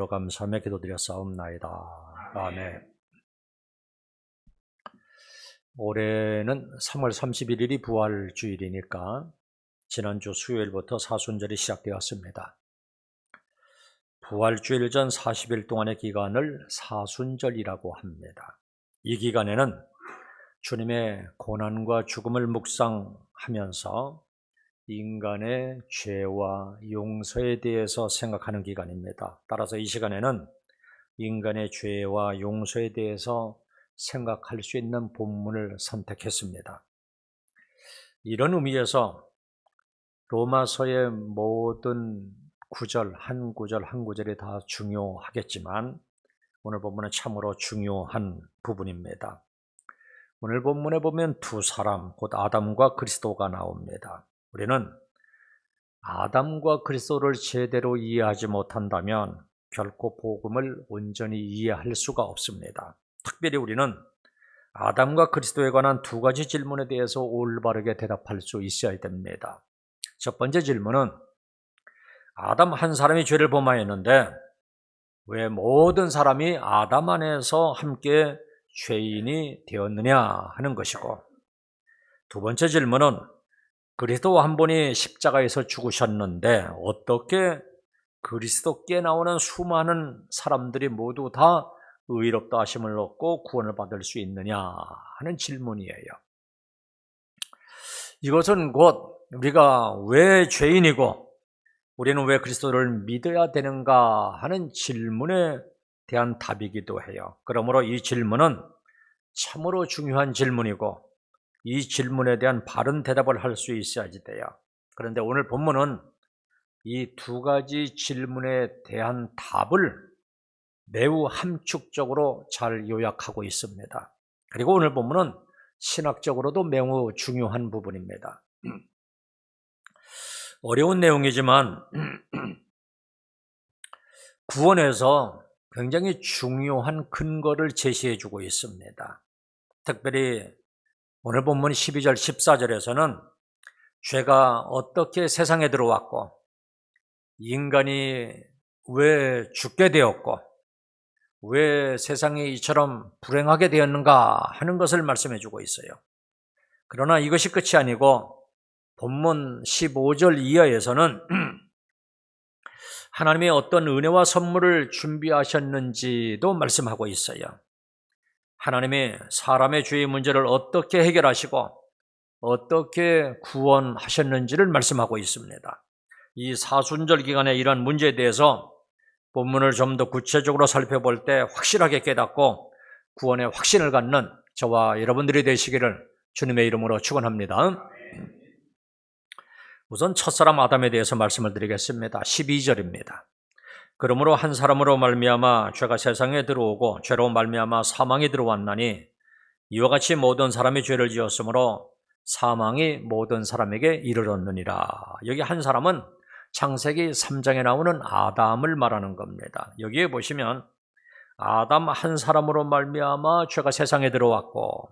이름으로 감사하며 기도드렸사옵나이다. 아멘. 올해는 3월 31일이 부활주일이니까 지난주 수요일부터 사순절이 시작되었습니다. 부활주일 전 40일 동안의 기간을 사순절이라고 합니다. 이 기간에는 주님의 고난과 죽음을 묵상하면서 인간의 죄와 용서에 대해서 생각하는 기간입니다. 따라서 이 시간에는 인간의 죄와 용서에 대해서 생각할 수 있는 본문을 선택했습니다. 이런 의미에서 로마서의 모든 구절, 한 구절 한 구절이 다 중요하겠지만 오늘 본문은 참으로 중요한 부분입니다. 오늘 본문에 보면 두 사람, 곧 아담과 그리스도가 나옵니다. 우리는 아담과 그리스도를 제대로 이해하지 못한다면 결코 복음을 온전히 이해할 수가 없습니다. 특별히 우리는 아담과 그리스도에 관한 두 가지 질문에 대해서 올바르게 대답할 수 있어야 됩니다. 첫 번째 질문은 아담 한 사람이 죄를 범하였는데 왜 모든 사람이 아담 안에서 함께 죄인이 되었느냐 하는 것이고, 두 번째 질문은 그리스도 한 분이 십자가에서 죽으셨는데 어떻게 그리스도께 나오는 수많은 사람들이 모두 다 의롭다 하심을 얻고 구원을 받을 수 있느냐 하는 질문이에요. 이것은 곧 우리가 왜 죄인이고 우리는 왜 그리스도를 믿어야 되는가 하는 질문에 대한 답이기도 해요. 그러므로 이 질문은 참으로 중요한 질문이고 이 질문에 대한 바른 대답을 할 수 있어야지 돼요. 그런데 오늘 본문은 이 두 가지 질문에 대한 답을 매우 함축적으로 잘 요약하고 있습니다. 그리고 오늘 본문은 신학적으로도 매우 중요한 부분입니다. 어려운 내용이지만 구원에서 굉장히 중요한 근거를 제시해주고 있습니다. 특별히 오늘 본문 12절, 14절에서는 죄가 어떻게 세상에 들어왔고 인간이 왜 죽게 되었고 왜 세상이 이처럼 불행하게 되었는가 하는 것을 말씀해주고 있어요. 그러나 이것이 끝이 아니고 본문 15절 이하에서는 하나님이 어떤 은혜와 선물을 준비하셨는지도 말씀하고 있어요. 하나님이 사람의 죄의 문제를 어떻게 해결하시고 어떻게 구원하셨는지를 말씀하고 있습니다. 이 사순절 기간에 이러한 문제에 대해서 본문을 좀 더 구체적으로 살펴볼 때 확실하게 깨닫고 구원의 확신을 갖는 저와 여러분들이 되시기를 주님의 이름으로 축원합니다. 우선 첫사람 아담에 대해서 말씀을 드리겠습니다. 12절입니다. 그러므로 한 사람으로 말미암아 죄가 세상에 들어오고 죄로 말미암아 사망이 들어왔나니 이와 같이 모든 사람이 죄를 지었으므로 사망이 모든 사람에게 이르렀느니라. 여기 한 사람은 창세기 3장에 나오는 아담을 말하는 겁니다. 여기에 보시면 아담 한 사람으로 말미암아 죄가 세상에 들어왔고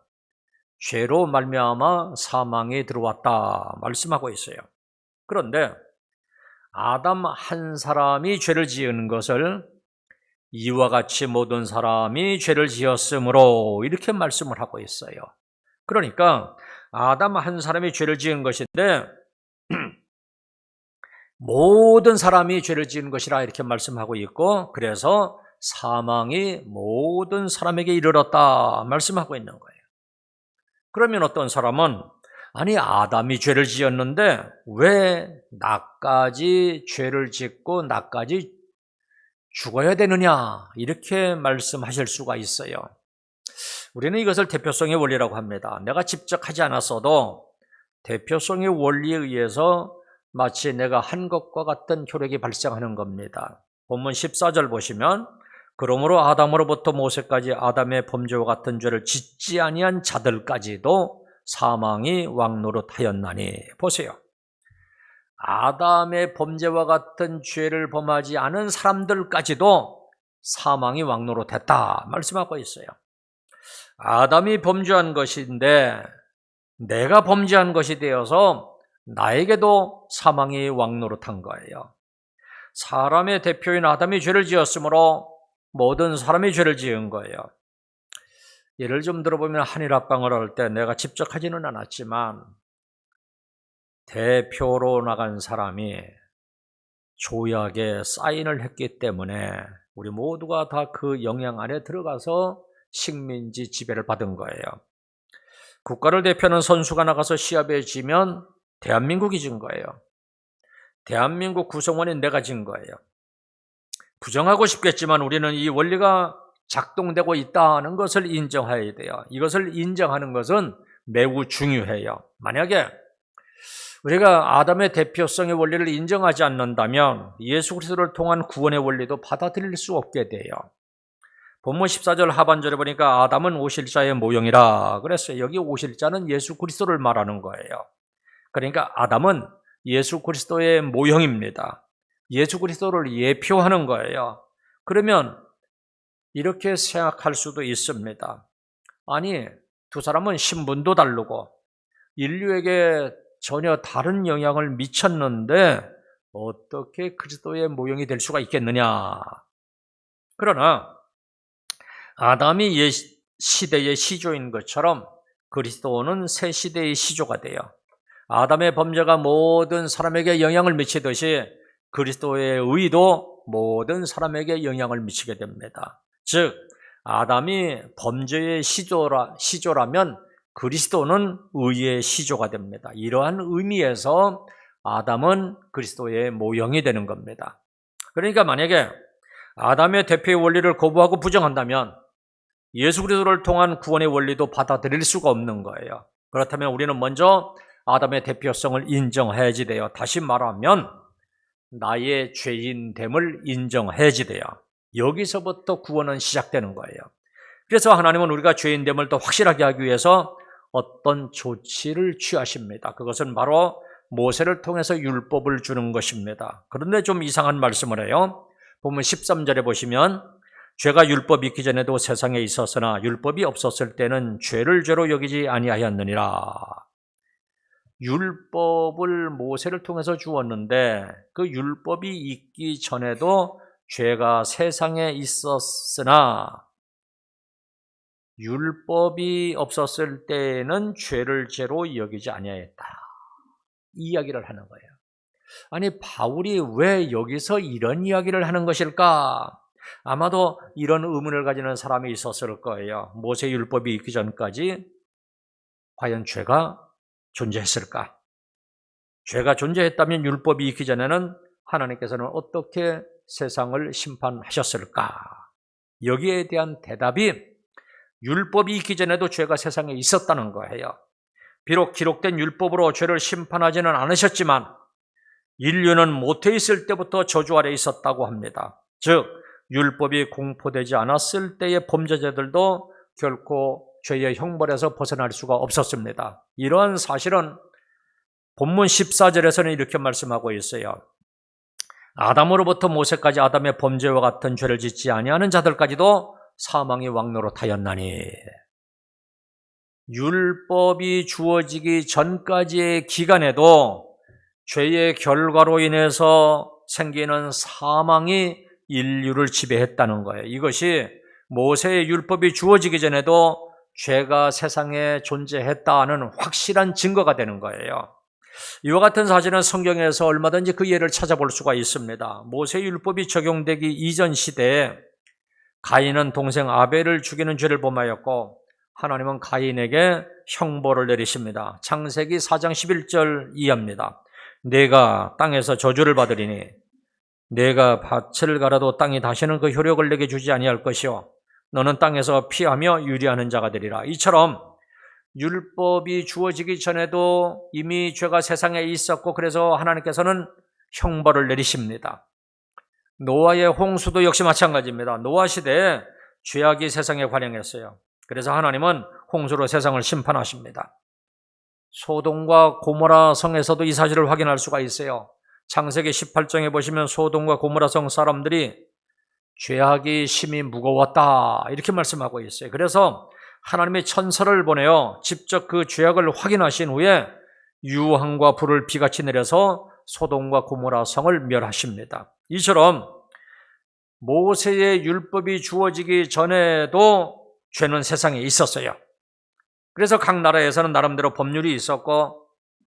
죄로 말미암아 사망이 들어왔다 말씀하고 있어요. 그런데 아담 한 사람이 죄를 지은 것을 이와 같이 모든 사람이 죄를 지었으므로 이렇게 말씀을 하고 있어요. 그러니까 아담 한 사람이 죄를 지은 것인데 모든 사람이 죄를 지은 것이라 이렇게 말씀하고 있고, 그래서 사망이 모든 사람에게 이르렀다 말씀하고 있는 거예요. 그러면 어떤 사람은 아니 아담이 죄를 지었는데 왜 나까지 죄를 짓고 나까지 죽어야 되느냐 이렇게 말씀하실 수가 있어요. 우리는 이것을 대표성의 원리라고 합니다. 내가 직접 하지 않았어도 대표성의 원리에 의해서 마치 내가 한 것과 같은 효력이 발생하는 겁니다. 본문 14절 보시면 그러므로 아담으로부터 모세까지 아담의 범죄와 같은 죄를 짓지 아니한 자들까지도 사망이 왕노릇하였나니. 보세요. 아담의 범죄와 같은 죄를 범하지 않은 사람들까지도 사망이 왕노릇했다 말씀하고 있어요. 아담이 범죄한 것인데 내가 범죄한 것이 되어서 나에게도 사망이 왕노릇한 거예요. 사람의 대표인 아담이 죄를 지었으므로 모든 사람이 죄를 지은 거예요. 예를 좀 들어보면 한일 합방을 할 때 내가 직접 하지는 않았지만 대표로 나간 사람이 조약에 사인을 했기 때문에 우리 모두가 다 그 영향 안에 들어가서 식민지 지배를 받은 거예요. 국가를 대표하는 선수가 나가서 시합에 지면 대한민국이 진 거예요. 대한민국 구성원인 내가 진 거예요. 부정하고 싶겠지만 우리는 이 원리가 작동되고 있다는 것을 인정해야 돼요. 이것을 인정하는 것은 매우 중요해요. 만약에 우리가 아담의 대표성의 원리를 인정하지 않는다면 예수 그리스도를 통한 구원의 원리도 받아들일 수 없게 돼요. 본문 14절 하반절에 보니까 아담은 오실자의 모형이라 그랬어요. 여기 오실자는 예수 그리스도를 말하는 거예요. 그러니까 아담은 예수 그리스도의 모형입니다. 예수 그리스도를 예표하는 거예요. 그러면 이렇게 생각할 수도 있습니다. 아니, 두 사람은 신분도 다르고 인류에게 전혀 다른 영향을 미쳤는데 어떻게 그리스도의 모형이 될 수가 있겠느냐. 그러나 아담이 옛 시대의 시조인 것처럼 그리스도는 새 시대의 시조가 돼요. 아담의 범죄가 모든 사람에게 영향을 미치듯이 그리스도의 의도 모든 사람에게 영향을 미치게 됩니다. 즉 아담이 범죄의 시조라면 그리스도는 의의 시조가 됩니다. 이러한 의미에서 아담은 그리스도의 모형이 되는 겁니다. 그러니까 만약에 아담의 대표의 원리를 거부하고 부정한다면 예수 그리스도를 통한 구원의 원리도 받아들일 수가 없는 거예요. 그렇다면 우리는 먼저 아담의 대표성을 인정해야지 돼요. 다시 말하면 나의 죄인됨을 인정해야지 돼요. 여기서부터 구원은 시작되는 거예요. 그래서 하나님은 우리가 죄인됨을 더 확실하게 하기 위해서 어떤 조치를 취하십니다. 그것은 바로 모세를 통해서 율법을 주는 것입니다. 그런데 좀 이상한 말씀을 해요. 보면 13절에 보시면 죄가 율법이 있기 전에도 세상에 있었으나 율법이 없었을 때는 죄를 죄로 여기지 아니하였느니라. 율법을 모세를 통해서 주었는데 그 율법이 있기 전에도 죄가 세상에 있었으나 율법이 없었을 때는 죄를 죄로 여기지 아니하였다. 이 이야기를 하는 거예요. 아니 바울이 왜 여기서 이런 이야기를 하는 것일까? 아마도 이런 의문을 가지는 사람이 있었을 거예요. 모세 율법이 있기 전까지 과연 죄가 존재했을까? 죄가 존재했다면 율법이 있기 전에는 하나님께서는 어떻게 세상을 심판하셨을까? 여기에 대한 대답이 율법이 있기 전에도 죄가 세상에 있었다는 거예요. 비록 기록된 율법으로 죄를 심판하지는 않으셨지만 인류는 모태 있을 때부터 저주 아래 있었다고 합니다. 즉 율법이 공포되지 않았을 때의 범죄자들도 결코 죄의 형벌에서 벗어날 수가 없었습니다. 이러한 사실은 본문 14절에서는 이렇게 말씀하고 있어요. 아담으로부터 모세까지 아담의 범죄와 같은 죄를 짓지 아니하는 자들까지도 사망이 왕노릇하였나니. 율법이 주어지기 전까지의 기간에도 죄의 결과로 인해서 생기는 사망이 인류를 지배했다는 거예요. 이것이 모세의 율법이 주어지기 전에도 죄가 세상에 존재했다는 확실한 증거가 되는 거예요. 이와 같은 사실은 성경에서 얼마든지 그 예를 찾아볼 수가 있습니다. 모세 율법이 적용되기 이전 시대에 가인은 동생 아벨을 죽이는 죄를 범하였고 하나님은 가인에게 형벌을 내리십니다. 창세기 4장 11절 이해합니다. 내가 땅에서 저주를 받으리니 내가 밭을 갈아도 땅이 다시는 그 효력을 내게 주지 아니할 것이요 너는 땅에서 피하며 유리하는 자가 되리라. 이처럼 율법이 주어지기 전에도 이미 죄가 세상에 있었고 그래서 하나님께서는 형벌을 내리십니다. 노아의 홍수도 역시 마찬가지입니다. 노아 시대에 죄악이 세상에 관영했어요. 그래서 하나님은 홍수로 세상을 심판하십니다. 소돔과 고모라 성에서도 이 사실을 확인할 수가 있어요. 창세기 18장에 보시면 소돔과 고모라 성 사람들이 죄악이 심히 무거웠다 이렇게 말씀하고 있어요. 그래서 하나님의 천사를 보내어 직접 그 죄악을 확인하신 후에 유황과 불을 비같이 내려서 소돔과 고모라 성을 멸하십니다. 이처럼 모세의 율법이 주어지기 전에도 죄는 세상에 있었어요. 그래서 각 나라에서는 나름대로 법률이 있었고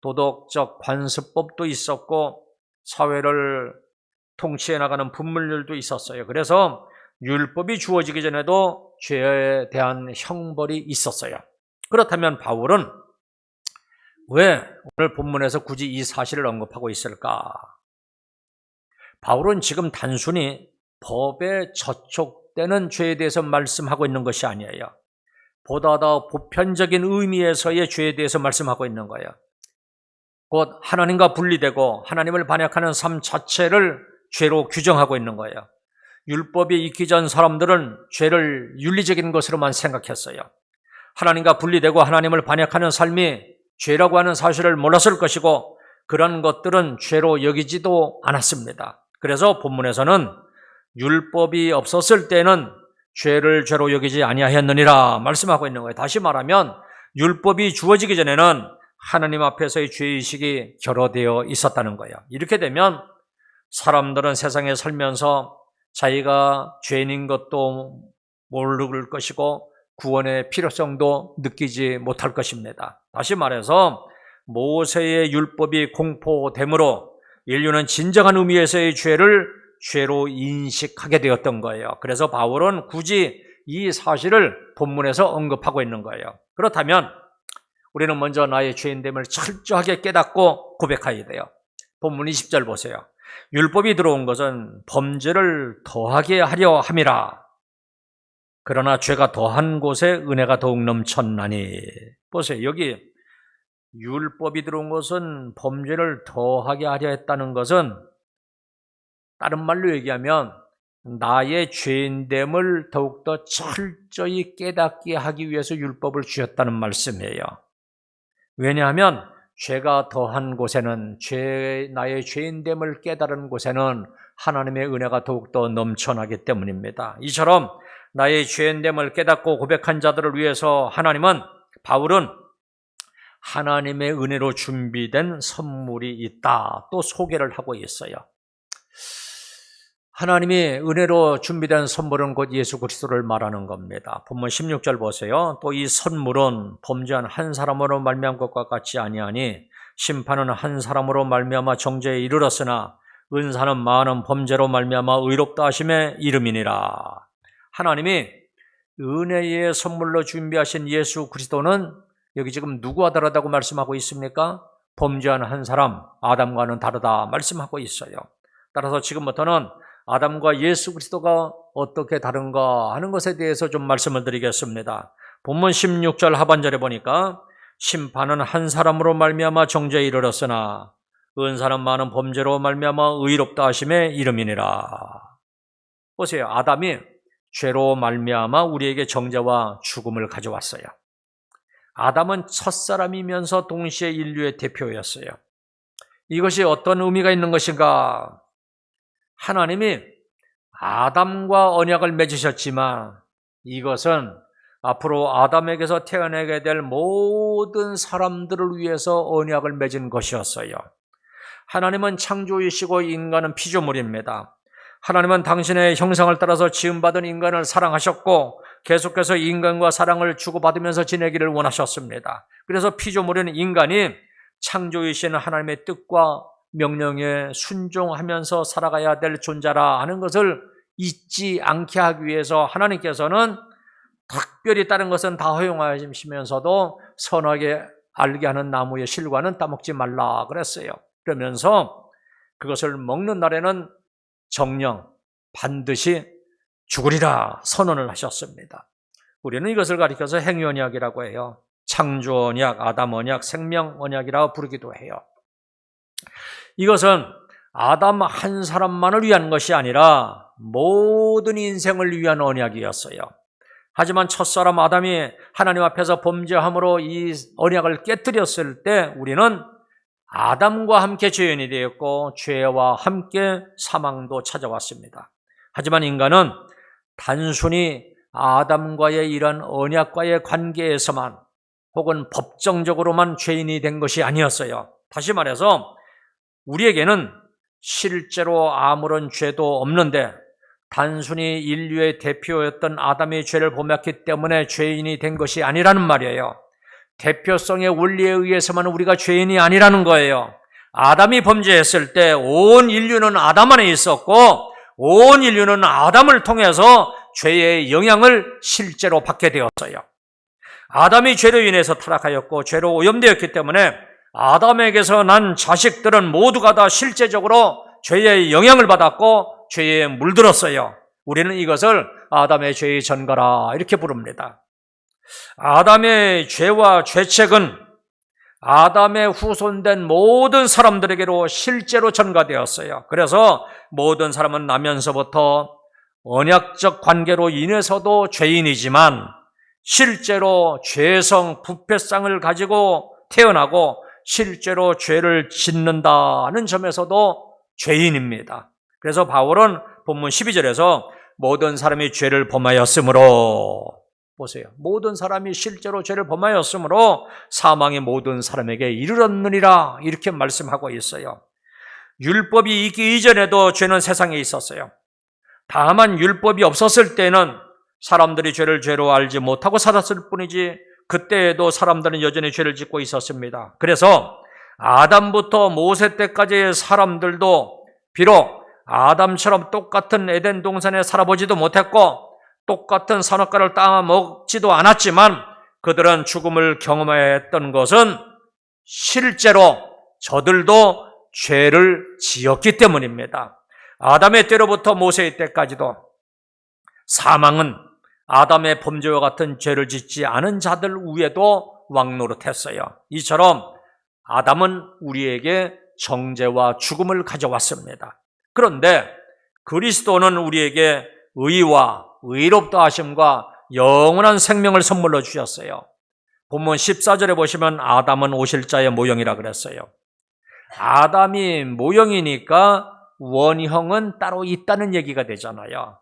도덕적 관습법도 있었고 사회를 통치해 나가는 분물들도 있었어요. 그래서 율법이 주어지기 전에도 죄에 대한 형벌이 있었어요. 그렇다면 바울은 왜 오늘 본문에서 굳이 이 사실을 언급하고 있을까? 바울은 지금 단순히 법에 저촉되는 죄에 대해서 말씀하고 있는 것이 아니에요. 보다 더 보편적인 의미에서의 죄에 대해서 말씀하고 있는 거예요. 곧 하나님과 분리되고 하나님을 반역하는 삶 자체를 죄로 규정하고 있는 거예요. 율법이 있기 전 사람들은 죄를 윤리적인 것으로만 생각했어요. 하나님과 분리되고 하나님을 반역하는 삶이 죄라고 하는 사실을 몰랐을 것이고 그런 것들은 죄로 여기지도 않았습니다. 그래서 본문에서는 율법이 없었을 때는 죄를 죄로 여기지 아니하였느니라 말씀하고 있는 거예요. 다시 말하면 율법이 주어지기 전에는 하나님 앞에서의 죄의식이 결여되어 있었다는 거예요. 이렇게 되면 사람들은 세상에 살면서 자기가 죄인인 것도 모를 것이고 구원의 필요성도 느끼지 못할 것입니다. 다시 말해서 모세의 율법이 공포됨으로 인류는 진정한 의미에서의 죄를 죄로 인식하게 되었던 거예요. 그래서 바울은 굳이 이 사실을 본문에서 언급하고 있는 거예요. 그렇다면 우리는 먼저 나의 죄인됨을 철저하게 깨닫고 고백해야 돼요. 본문 20절 보세요. 율법이 들어온 것은 범죄를 더하게 하려 함이라. 그러나 죄가 더한 곳에 은혜가 더욱 넘쳤나니. 보세요. 여기 율법이 들어온 것은 범죄를 더하게 하려 했다는 것은 다른 말로 얘기하면 나의 죄인됨을 더욱더 철저히 깨닫게 하기 위해서 율법을 주셨다는 말씀이에요. 왜냐하면 죄가 더한 곳에는 나의 죄인됨을 깨달은 곳에는 하나님의 은혜가 더욱더 넘쳐나기 때문입니다. 이처럼 나의 죄인됨을 깨닫고 고백한 자들을 위해서 바울은 하나님의 은혜로 준비된 선물이 있다 또 소개를 하고 있어요. 하나님이 은혜로 준비된 선물은 곧 예수 그리스도를 말하는 겁니다. 본문 16절 보세요. 또 이 선물은 범죄한 한 사람으로 말미암은 것과 같지 아니하니 심판은 한 사람으로 말미암아 정죄에 이르렀으나 은사는 많은 범죄로 말미암아 의롭다 하심의 이름이니라. 하나님이 은혜의 선물로 준비하신 예수 그리스도는 여기 지금 누구와 다르다고 말씀하고 있습니까? 범죄한 한 사람, 아담과는 다르다 말씀하고 있어요. 따라서 지금부터는 아담과 예수 그리스도가 어떻게 다른가 하는 것에 대해서 좀 말씀을 드리겠습니다. 본문 16절 하반절에 보니까 심판은 한 사람으로 말미암아 정죄에 이르렀으나 은사는 많은 범죄로 말미암아 의롭다 하심의 이름이니라. 보세요. 아담이 죄로 말미암아 우리에게 정죄와 죽음을 가져왔어요. 아담은 첫사람이면서 동시에 인류의 대표였어요. 이것이 어떤 의미가 있는 것인가? 하나님이 아담과 언약을 맺으셨지만 이것은 앞으로 아담에게서 태어나게 될 모든 사람들을 위해서 언약을 맺은 것이었어요. 하나님은 창조이시고 인간은 피조물입니다. 하나님은 당신의 형상을 따라서 지음받은 인간을 사랑하셨고 계속해서 인간과 사랑을 주고받으면서 지내기를 원하셨습니다. 그래서 피조물인 인간이 창조이신 하나님의 뜻과 명령에 순종하면서 살아가야 될 존재라 하는 것을 잊지 않게 하기 위해서 하나님께서는 특별히 다른 것은 다 허용하시면서도 선하게 알게 하는 나무의 실과는 따먹지 말라 그랬어요. 그러면서 그것을 먹는 날에는 정령 반드시 죽으리라 선언을 하셨습니다. 우리는 이것을 가리켜서 행위언약이라고 해요. 창조언약, 아담언약, 생명언약이라고 부르기도 해요. 이것은 아담 한 사람만을 위한 것이 아니라 모든 인생을 위한 언약이었어요. 하지만 첫사람 아담이 하나님 앞에서 범죄함으로 이 언약을 깨뜨렸을 때 우리는 아담과 함께 죄인이 되었고 죄와 함께 사망도 찾아왔습니다. 하지만 인간은 단순히 아담과의 이런 언약과의 관계에서만 혹은 법정적으로만 죄인이 된 것이 아니었어요. 다시 말해서 우리에게는 실제로 아무런 죄도 없는데 단순히 인류의 대표였던 아담의 죄를 범했기 때문에 죄인이 된 것이 아니라는 말이에요. 대표성의 원리에 의해서만 우리가 죄인이 아니라는 거예요. 아담이 범죄했을 때 온 인류는 아담 안에 있었고 온 인류는 아담을 통해서 죄의 영향을 실제로 받게 되었어요. 아담이 죄로 인해서 타락하였고 죄로 오염되었기 때문에 아담에게서 난 자식들은 모두가 다 실제적으로 죄의 영향을 받았고 죄에 물들었어요. 우리는 이것을 아담의 죄의 전가라 이렇게 부릅니다. 아담의 죄와 죄책은 아담의 후손된 모든 사람들에게로 실제로 전가되었어요. 그래서 모든 사람은 나면서부터 언약적 관계로 인해서도 죄인이지만 실제로 죄성, 부패성을 가지고 태어나고 실제로 죄를 짓는다는 점에서도 죄인입니다. 그래서 바울은 본문 12절에서 모든 사람이 죄를 범하였으므로, 보세요. 모든 사람이 실제로 죄를 범하였으므로 사망이 모든 사람에게 이르렀느니라 이렇게 말씀하고 있어요. 율법이 있기 이전에도 죄는 세상에 있었어요. 다만 율법이 없었을 때는 사람들이 죄를 죄로 알지 못하고 살았을 뿐이지 그때에도 사람들은 여전히 죄를 짓고 있었습니다. 그래서 아담부터 모세 때까지의 사람들도 비록 아담처럼 똑같은 에덴 동산에 살아보지도 못했고 똑같은 선악과를 따먹지도 않았지만 그들은 죽음을 경험했던 것은 실제로 저들도 죄를 지었기 때문입니다. 아담의 때로부터 모세의 때까지도 사망은 아담의 범죄와 같은 죄를 짓지 않은 자들 위에도 왕노릇했어요. 이처럼 아담은 우리에게 정죄와 죽음을 가져왔습니다. 그런데 그리스도는 우리에게 의와 의롭다 하심과 영원한 생명을 선물로 주셨어요. 본문 14절에 보시면 아담은 오실자의 모형이라 그랬어요. 아담이 모형이니까 원형은 따로 있다는 얘기가 되잖아요.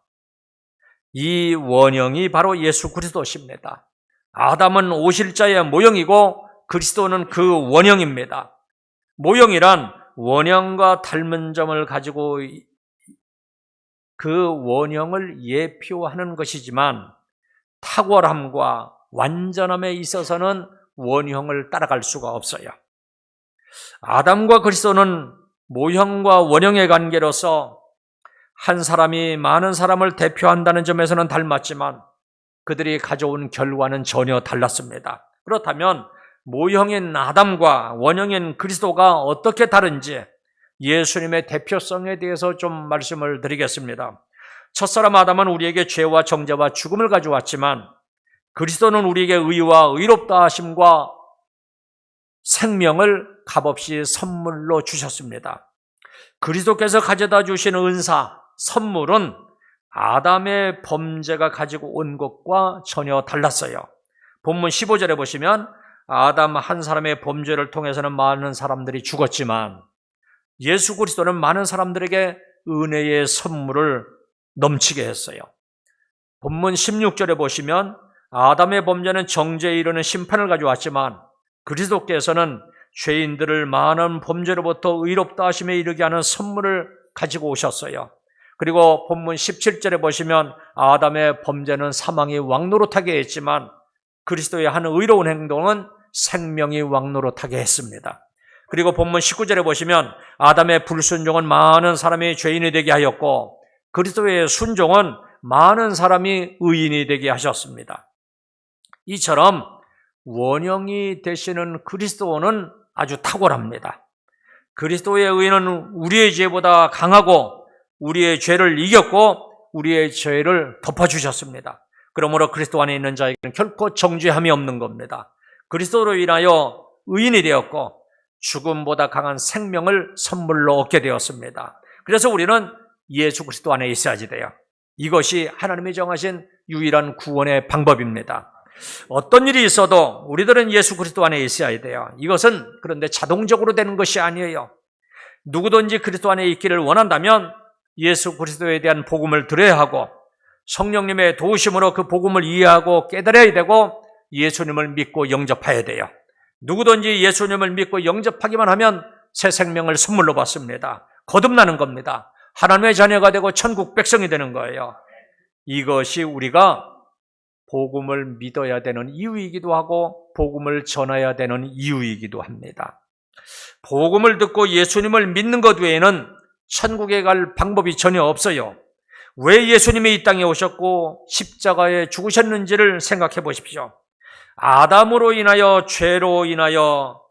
이 원형이 바로 예수 그리스도십니다. 아담은 오실자의 모형이고 그리스도는 그 원형입니다. 모형이란 원형과 닮은 점을 가지고 그 원형을 예표하는 것이지만 탁월함과 완전함에 있어서는 원형을 따라갈 수가 없어요. 아담과 그리스도는 모형과 원형의 관계로서 한 사람이 많은 사람을 대표한다는 점에서는 닮았지만 그들이 가져온 결과는 전혀 달랐습니다. 그렇다면 모형인 아담과 원형인 그리스도가 어떻게 다른지 예수님의 대표성에 대해서 좀 말씀을 드리겠습니다. 첫사람 아담은 우리에게 죄와 정죄와 죽음을 가져왔지만 그리스도는 우리에게 의와 의롭다 하심과 생명을 값없이 선물로 주셨습니다. 그리스도께서 가져다 주신 은사, 선물은 아담의 범죄가 가지고 온 것과 전혀 달랐어요. 본문 15절에 보시면 아담 한 사람의 범죄를 통해서는 많은 사람들이 죽었지만 예수 그리스도는 많은 사람들에게 은혜의 선물을 넘치게 했어요. 본문 16절에 보시면 아담의 범죄는 정죄에 이르는 심판을 가져왔지만 그리스도께서는 죄인들을 많은 범죄로부터 의롭다 하심에 이르게 하는 선물을 가지고 오셨어요. 그리고 본문 17절에 보시면 아담의 범죄는 사망이 왕노릇하게 했지만 그리스도의 한 의로운 행동은 생명이 왕노릇하게 했습니다. 그리고 본문 19절에 보시면 아담의 불순종은 많은 사람이 죄인이 되게 하였고 그리스도의 순종은 많은 사람이 의인이 되게 하셨습니다. 이처럼 원형이 되시는 그리스도는 아주 탁월합니다. 그리스도의 의는 우리의 죄보다 강하고 우리의 죄를 이겼고 우리의 죄를 덮어주셨습니다. 그러므로 그리스도 안에 있는 자에게는 결코 정죄함이 없는 겁니다. 그리스도로 인하여 의인이 되었고 죽음보다 강한 생명을 선물로 얻게 되었습니다. 그래서 우리는 예수 그리스도 안에 있어야지 돼요. 이것이 하나님이 정하신 유일한 구원의 방법입니다. 어떤 일이 있어도 우리들은 예수 그리스도 안에 있어야 돼요. 이것은 그런데 자동적으로 되는 것이 아니에요. 누구든지 그리스도 안에 있기를 원한다면 예수 그리스도에 대한 복음을 들어야 하고 성령님의 도우심으로 그 복음을 이해하고 깨달아야 되고 예수님을 믿고 영접해야 돼요. 누구든지 예수님을 믿고 영접하기만 하면 새 생명을 선물로 받습니다. 거듭나는 겁니다. 하나님의 자녀가 되고 천국 백성이 되는 거예요. 이것이 우리가 복음을 믿어야 되는 이유이기도 하고 복음을 전해야 되는 이유이기도 합니다. 복음을 듣고 예수님을 믿는 것 외에는 천국에 갈 방법이 전혀 없어요. 왜 예수님이 이 땅에 오셨고 십자가에 죽으셨는지를 생각해 보십시오. 아담으로 인하여 죄로 인하여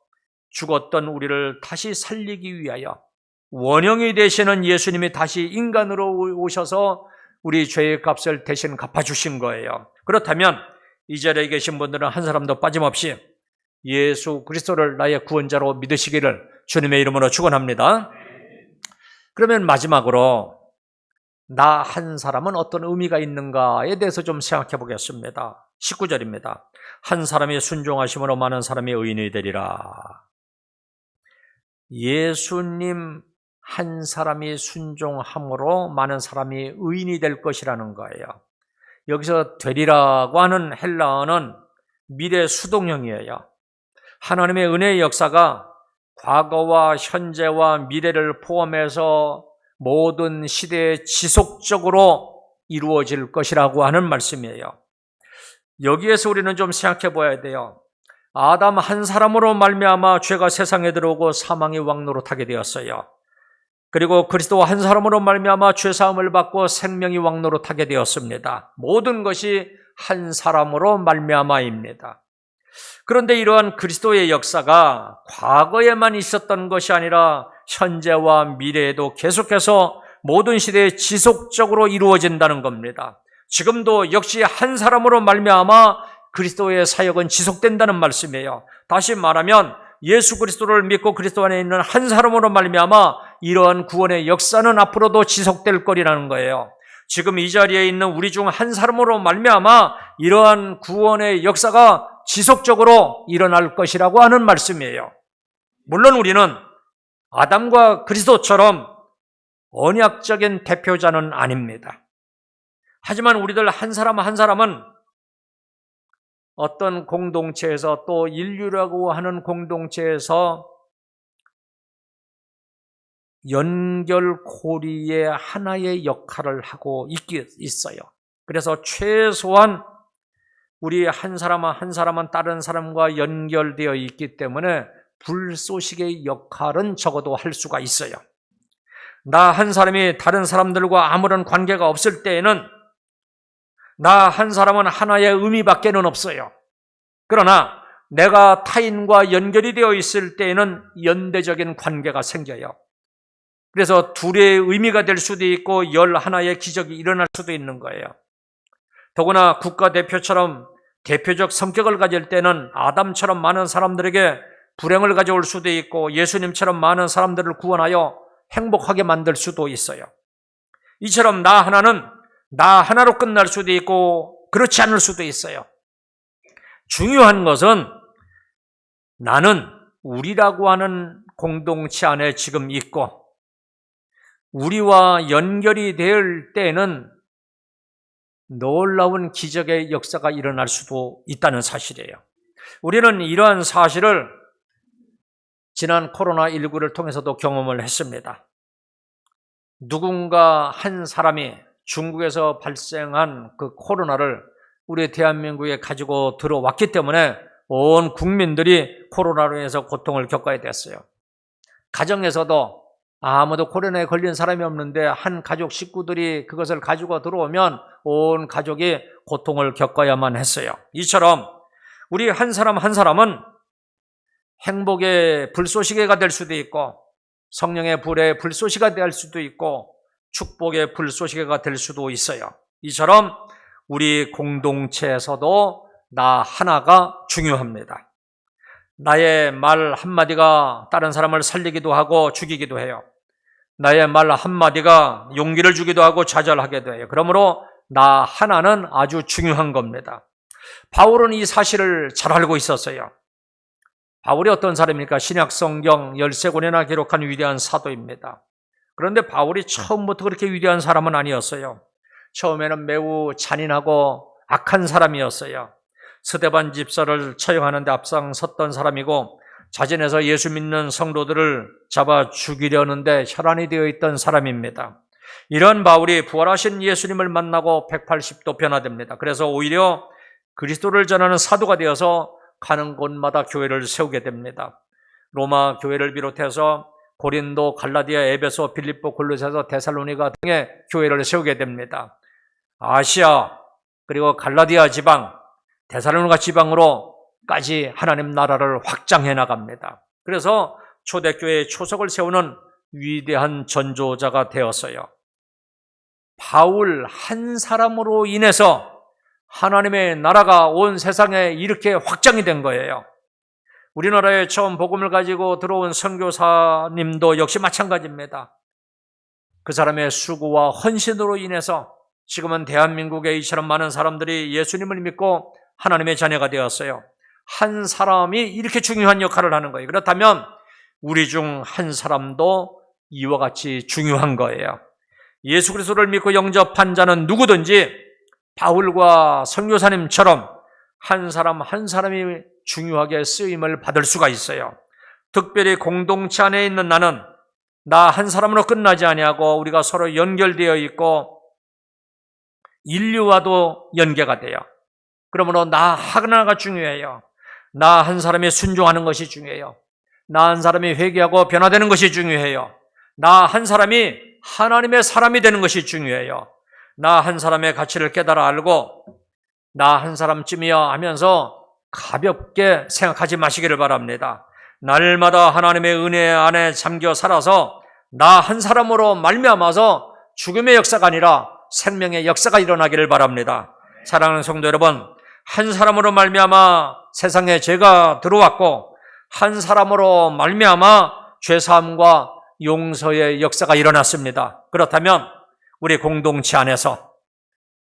죽었던 우리를 다시 살리기 위하여 원형이 되시는 예수님이 다시 인간으로 오셔서 우리 죄의 값을 대신 갚아주신 거예요. 그렇다면 이 자리에 계신 분들은 한 사람도 빠짐없이 예수 그리스도를 나의 구원자로 믿으시기를 주님의 이름으로 축원합니다. 그러면 마지막으로 나 한 사람은 어떤 의미가 있는가에 대해서 좀 생각해 보겠습니다. 19절입니다. 한 사람이 순종하심으로 많은 사람이 의인이 되리라. 예수님 한 사람이 순종함으로 많은 사람이 의인이 될 것이라는 거예요. 여기서 되리라고 하는 헬라어는 미래 수동형이에요. 하나님의 은혜의 역사가 과거와 현재와 미래를 포함해서 모든 시대에 지속적으로 이루어질 것이라고 하는 말씀이에요. 여기에서 우리는 좀 생각해 봐야 돼요. 아담 한 사람으로 말미암아 죄가 세상에 들어오고 사망이 왕노릇하게 되었어요. 그리고 그리스도 한 사람으로 말미암아 죄사함을 받고 생명이 왕노릇하게 되었습니다. 모든 것이 한 사람으로 말미암아입니다. 그런데 이러한 그리스도의 역사가 과거에만 있었던 것이 아니라 현재와 미래에도 계속해서 모든 시대에 지속적으로 이루어진다는 겁니다. 지금도 역시 한 사람으로 말미암아 그리스도의 사역은 지속된다는 말씀이에요. 다시 말하면 예수 그리스도를 믿고 그리스도 안에 있는 한 사람으로 말미암아 이러한 구원의 역사는 앞으로도 지속될 거리라는 거예요. 지금 이 자리에 있는 우리 중 한 사람으로 말미암아 이러한 구원의 역사가 지속적으로 일어날 것이라고 하는 말씀이에요. 물론 우리는 아담과 그리스도처럼 언약적인 대표자는 아닙니다. 하지만 우리들 한 사람 한 사람은 어떤 공동체에서 또 인류라고 하는 공동체에서 연결고리의 하나의 역할을 하고 있어요. 그래서 최소한 우리 한 사람 한 사람은 다른 사람과 연결되어 있기 때문에 불쏘시개의 역할은 적어도 할 수가 있어요. 나 한 사람이 다른 사람들과 아무런 관계가 없을 때에는 나 한 사람은 하나의 의미밖에는 없어요. 그러나 내가 타인과 연결이 되어 있을 때에는 연대적인 관계가 생겨요. 그래서 둘의 의미가 될 수도 있고 11의 기적이 일어날 수도 있는 거예요. 더구나 국가대표처럼 대표적 성격을 가질 때는 아담처럼 많은 사람들에게 불행을 가져올 수도 있고 예수님처럼 많은 사람들을 구원하여 행복하게 만들 수도 있어요. 이처럼 나 하나는 나 하나로 끝날 수도 있고 그렇지 않을 수도 있어요. 중요한 것은 나는 우리라고 하는 공동체 안에 지금 있고 우리와 연결이 될 때는 놀라운 기적의 역사가 일어날 수도 있다는 사실이에요. 우리는 이러한 사실을 지난 코로나19를 통해서도 경험을 했습니다. 누군가 한 사람이 중국에서 발생한 그 코로나를 우리 대한민국에 가지고 들어왔기 때문에 온 국민들이 코로나로 인해서 고통을 겪어야 됐어요. 가정에서도 아무도 코로나에 걸린 사람이 없는데 한 가족 식구들이 그것을 가지고 들어오면 온 가족이 고통을 겪어야만 했어요. 이처럼 우리 한 사람 한 사람은 행복의 불쏘시개가 될 수도 있고 성령의 불의 불쏘시개가 될 수도 있고 축복의 불쏘시개가 될 수도 있어요. 이처럼 우리 공동체에서도 나 하나가 중요합니다. 나의 말 한마디가 다른 사람을 살리기도 하고 죽이기도 해요. 나의 말 한마디가 용기를 주기도 하고 좌절하게 돼요. 그러므로 나 하나는 아주 중요한 겁니다. 바울은 이 사실을 잘 알고 있었어요. 바울이 어떤 사람입니까? 신약 성경 13권이나 기록한 위대한 사도입니다. 그런데 바울이 처음부터 그렇게 위대한 사람은 아니었어요. 처음에는 매우 잔인하고 악한 사람이었어요. 스데반 집사를 처형하는 데 앞장섰던 사람이고 자진해서 예수 믿는 성도들을 잡아 죽이려는데 혈안이 되어 있던 사람입니다. 이런 바울이 부활하신 예수님을 만나고 180도 변화됩니다. 그래서 오히려 그리스도를 전하는 사도가 되어서 가는 곳마다 교회를 세우게 됩니다. 로마 교회를 비롯해서 고린도, 갈라디아, 에베소, 빌립보, 골로새서, 데살로니가 등의 교회를 세우게 됩니다. 아시아 그리고 갈라디아 지방, 데살로니가 지방으로까지 하나님 나라를 확장해 나갑니다. 그래서 초대교회의 초석을 세우는 위대한 전조자가 되었어요. 바울 한 사람으로 인해서 하나님의 나라가 온 세상에 이렇게 확장이 된 거예요. 우리나라에 처음 복음을 가지고 들어온 선교사님도 역시 마찬가지입니다. 그 사람의 수고와 헌신으로 인해서 지금은 대한민국에 이처럼 많은 사람들이 예수님을 믿고 하나님의 자녀가 되었어요. 한 사람이 이렇게 중요한 역할을 하는 거예요. 그렇다면 우리 중 한 사람도 이와 같이 중요한 거예요. 예수 그리스도를 믿고 영접한 자는 누구든지 바울과 선교사님처럼 한 사람 한 사람이 중요하게 쓰임을 받을 수가 있어요. 특별히 공동체 안에 있는 나는 나 한 사람으로 끝나지 아니하고 우리가 서로 연결되어 있고 인류와도 연계가 돼요. 그러므로 나 하나가 중요해요. 나 한 사람이 순종하는 것이 중요해요. 나 한 사람이 회개하고 변화되는 것이 중요해요. 나 한 사람이 하나님의 사람이 되는 것이 중요해요. 나 한 사람의 가치를 깨달아 알고 나 한 사람쯤이야 하면서 가볍게 생각하지 마시기를 바랍니다. 날마다 하나님의 은혜 안에 잠겨 살아서 나 한 사람으로 말미암아서 죽음의 역사가 아니라 생명의 역사가 일어나기를 바랍니다. 사랑하는 성도 여러분, 한 사람으로 말미암아 세상에 죄가 들어왔고 한 사람으로 말미암아 죄사함과 용서의 역사가 일어났습니다. 그렇다면 우리 공동체 안에서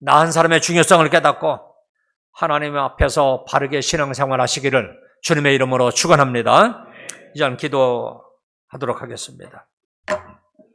나 한 사람의 중요성을 깨닫고 하나님 앞에서 바르게 신앙생활 하시기를 주님의 이름으로 축원합니다. 이제 기도하도록 하겠습니다.